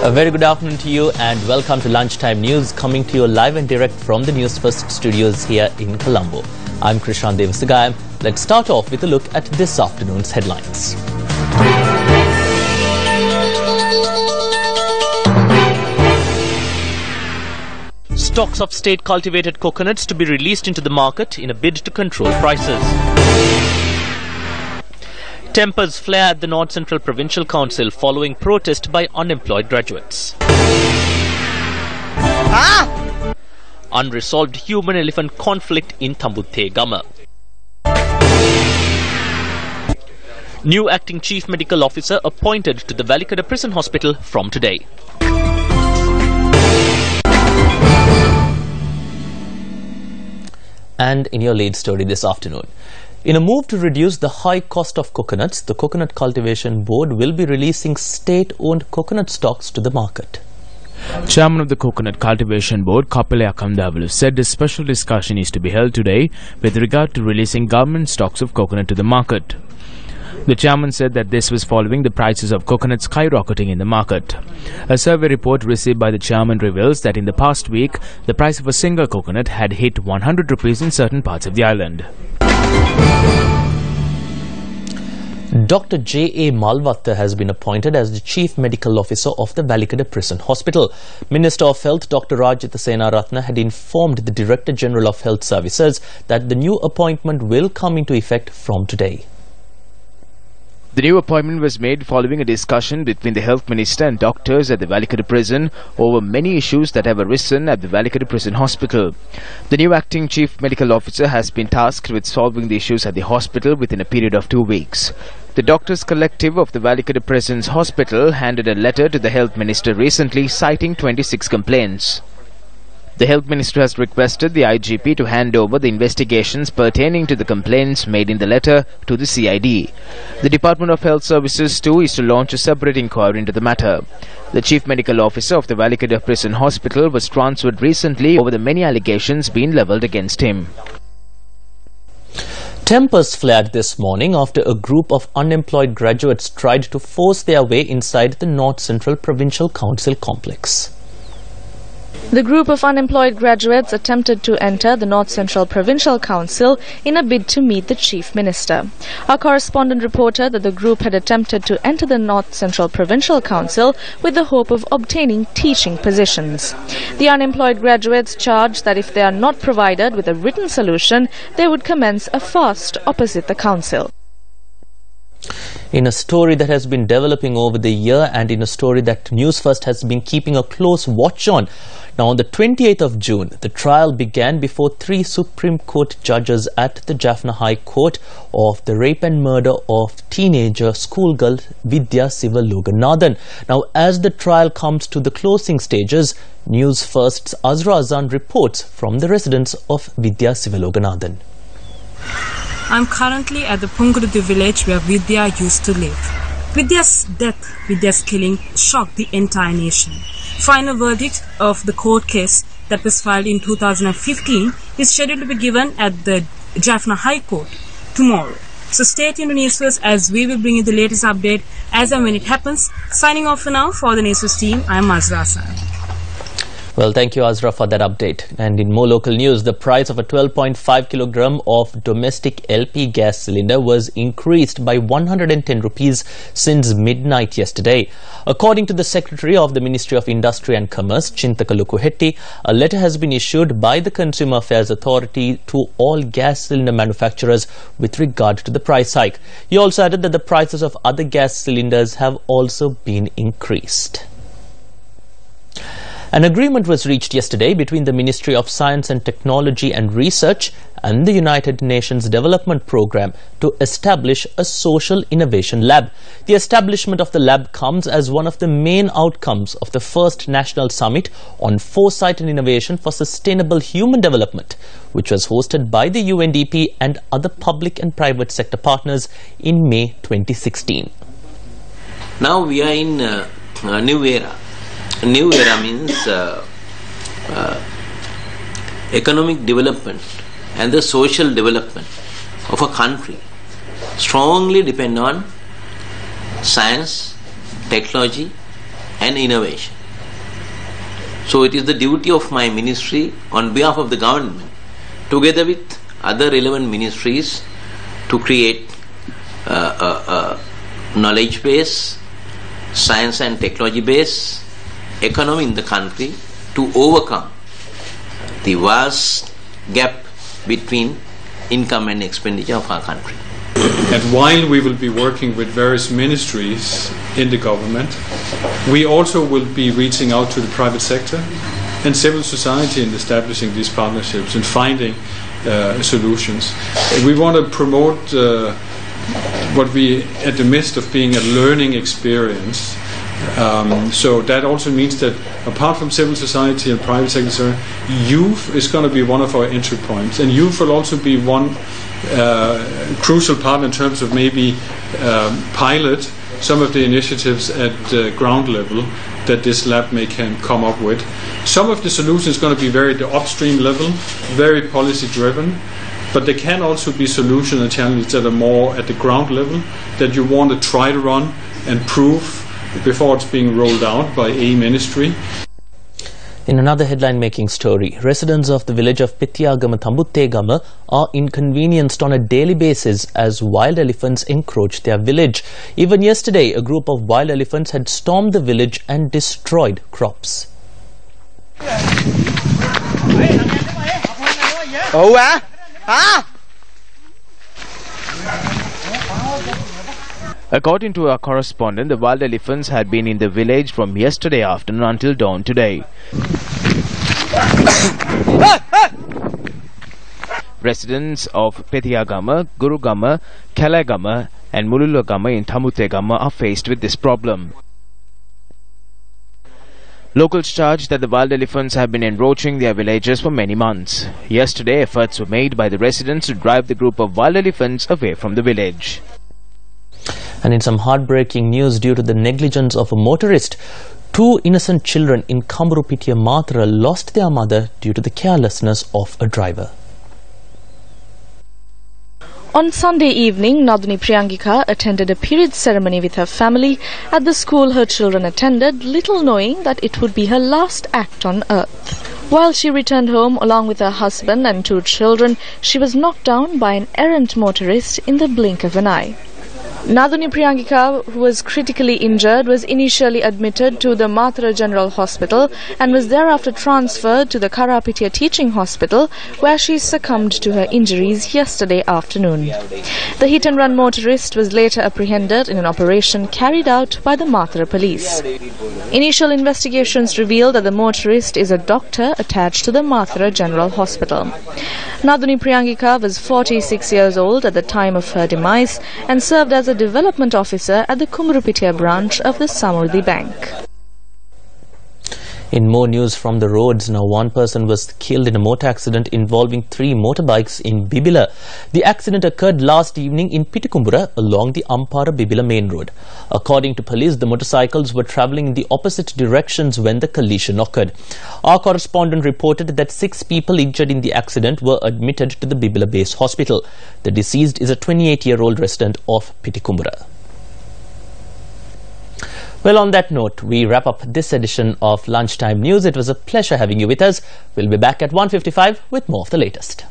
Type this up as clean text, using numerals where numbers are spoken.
A very good afternoon to you and welcome to Lunchtime News, coming to you live and direct from the Newsfirst studios here in Colombo. I'm Krishan Devasagayam. Let's start off with a look at this afternoon's headlines. Stocks of state-cultivated coconuts to be released into the market in a bid to control prices. Tempers flare at the North Central Provincial Council following protest by unemployed graduates. Unresolved human-elephant conflict in Tambuthe Gama. New acting chief medical officer appointed to the Valikada Prison Hospital from today. And in your lead story this afternoon, in a move to reduce the high cost of coconuts, the Coconut Cultivation Board will be releasing state-owned coconut stocks to the market. Chairman of the Coconut Cultivation Board, Kapile Akamdavalu, said a special discussion is to be held today with regard to releasing government stocks of coconut to the market. The chairman said that this was following the prices of coconut skyrocketing in the market. A survey report received by the chairman reveals that in the past week, the price of a single coconut had hit 100 rupees in certain parts of the island. Dr. J.A. Malvatta has been appointed as the Chief Medical Officer of the Valikada Prison Hospital. Minister of Health Dr. Rajitha Senaratne had informed the Director General of Health Services that the new appointment will come into effect from today. The new appointment was made following a discussion between the Health Minister and doctors at the Valikada Prison over many issues that have arisen at the Valikada Prison Hospital. The new acting Chief Medical Officer has been tasked with solving the issues at the hospital within a period of 2 weeks. The Doctors Collective of the Valikada Prison's Hospital handed a letter to the Health Minister recently citing 26 complaints. The Health Minister has requested the IGP to hand over the investigations pertaining to the complaints made in the letter to the CID. The Department of Health Services too is to launch a separate inquiry into the matter. The Chief Medical Officer of the Valikada Prison Hospital was transferred recently over the many allegations being levelled against him. Tempers flared this morning after a group of unemployed graduates tried to force their way inside the North Central Provincial Council complex. The group of unemployed graduates attempted to enter the North Central Provincial Council in a bid to meet the Chief Minister. Our correspondent reported that the group had attempted to enter the North Central Provincial Council with the hope of obtaining teaching positions. The unemployed graduates charged that if they are not provided with a written solution, they would commence a fast opposite the council. In a story that has been developing over the year and in a story that Newsfirst has been keeping a close watch on, now on the 28th of June, the trial began before 3 Supreme Court judges at the Jaffna High Court of the rape and murder of teenager schoolgirl Vidya Sivaloganathan. Now, as the trial comes to the closing stages, Newsfirst's Azra Azan reports from the residence of Vidya Sivaloganathan. I'm currently at the Pungurudu village where Vidya used to live. Vidya's death, Vidya's killing, shocked the entire nation. Final verdict of the court case that was filed in 2015 is scheduled to be given at the Jaffna High Court tomorrow. So stay tuned to Newsfirst as we will bring you the latest update as and when it happens. Signing off for now for the Newsfirst team, I am Azra Hassan. Well, thank you, Azra, for that update. And in more local news, the price of a 12.5 kilogram of domestic LP gas cylinder was increased by 110 rupees since midnight yesterday. According to the Secretary of the Ministry of Industry and Commerce, Chintaka Lukuhetti, a letter has been issued by the Consumer Affairs Authority to all gas cylinder manufacturers with regard to the price hike. He also added that the prices of other gas cylinders have also been increased. An agreement was reached yesterday between the Ministry of Science and Technology and Research and the United Nations Development Programme to establish a social innovation lab. The establishment of the lab comes as one of the main outcomes of the first National Summit on Foresight and Innovation for Sustainable Human Development, which was hosted by the UNDP and other public and private sector partners in May 2016. Now we are in a new era. A new era means economic development and the social development of a country strongly depend on science, technology and innovation. So it is the duty of my ministry on behalf of the government, together with other relevant ministries, to create a knowledge base, science and technology base economy in the country to overcome the vast gap between income and expenditure of our country. And while we will be working with various ministries in the government, we also will be reaching out to the private sector and civil society in establishing these partnerships and finding solutions. We want to promote what we, at the midst of being a learning experience. So that also means that apart from civil society and private sector, youth is going to be one of our entry points, and youth will also be one crucial part in terms of maybe pilot some of the initiatives at ground level that this lab can come up with. Some of the solutions is going to be very at the upstream level, very policy driven, but there can also be solutions and challenges that are more at the ground level that you want to try to run and prove before it's being rolled out by a ministry. In another headline-making story, residents of the village of Pitiyagama Tambuttegama are inconvenienced on a daily basis as wild elephants encroach their village. Even yesterday, a group of wild elephants had stormed the village and destroyed crops. According to our correspondent, the wild elephants had been in the village from yesterday afternoon until dawn today. Residents of Petiyagama, Gurugama, Kalagama and Mululagama in Tambuttegama are faced with this problem. Locals charge that the wild elephants have been encroaching their villages for many months. Yesterday, efforts were made by the residents to drive the group of wild elephants away from the village. And in some heartbreaking news, due to the negligence of a motorist, 2 innocent children in Kamburupitiya Matra lost their mother due to the carelessness of a driver. On Sunday evening, Naduni Priyangika attended a period ceremony with her family at the school her children attended, little knowing that it would be her last act on earth. While she returned home along with her husband and 2 children, she was knocked down by an errant motorist in the blink of an eye. Naduni Priyangika, who was critically injured, was initially admitted to the Matra General Hospital and was thereafter transferred to the Karapitiya Teaching Hospital, where she succumbed to her injuries yesterday afternoon. The hit-and-run motorist was later apprehended in an operation carried out by the Matra police. Initial investigations revealed that the motorist is a doctor attached to the Matra General Hospital. Naduni Priyangika was 46 years old at the time of her demise and served as a development officer at the Kumurupitiya branch of the Samurdhi Bank. In more news from the roads, now 1 person was killed in a motor accident involving 3 motorbikes in Bibila. The accident occurred last evening in Pitikumbura along the Ampara-Bibila main road. According to police, the motorcycles were travelling in the opposite directions when the collision occurred. Our correspondent reported that 6 people injured in the accident were admitted to the Bibila base hospital. The deceased is a 28-year-old resident of Pitikumbura. Well, on that note, we wrap up this edition of Lunchtime News. It was a pleasure having you with us. We'll be back at 1:55 with more of the latest.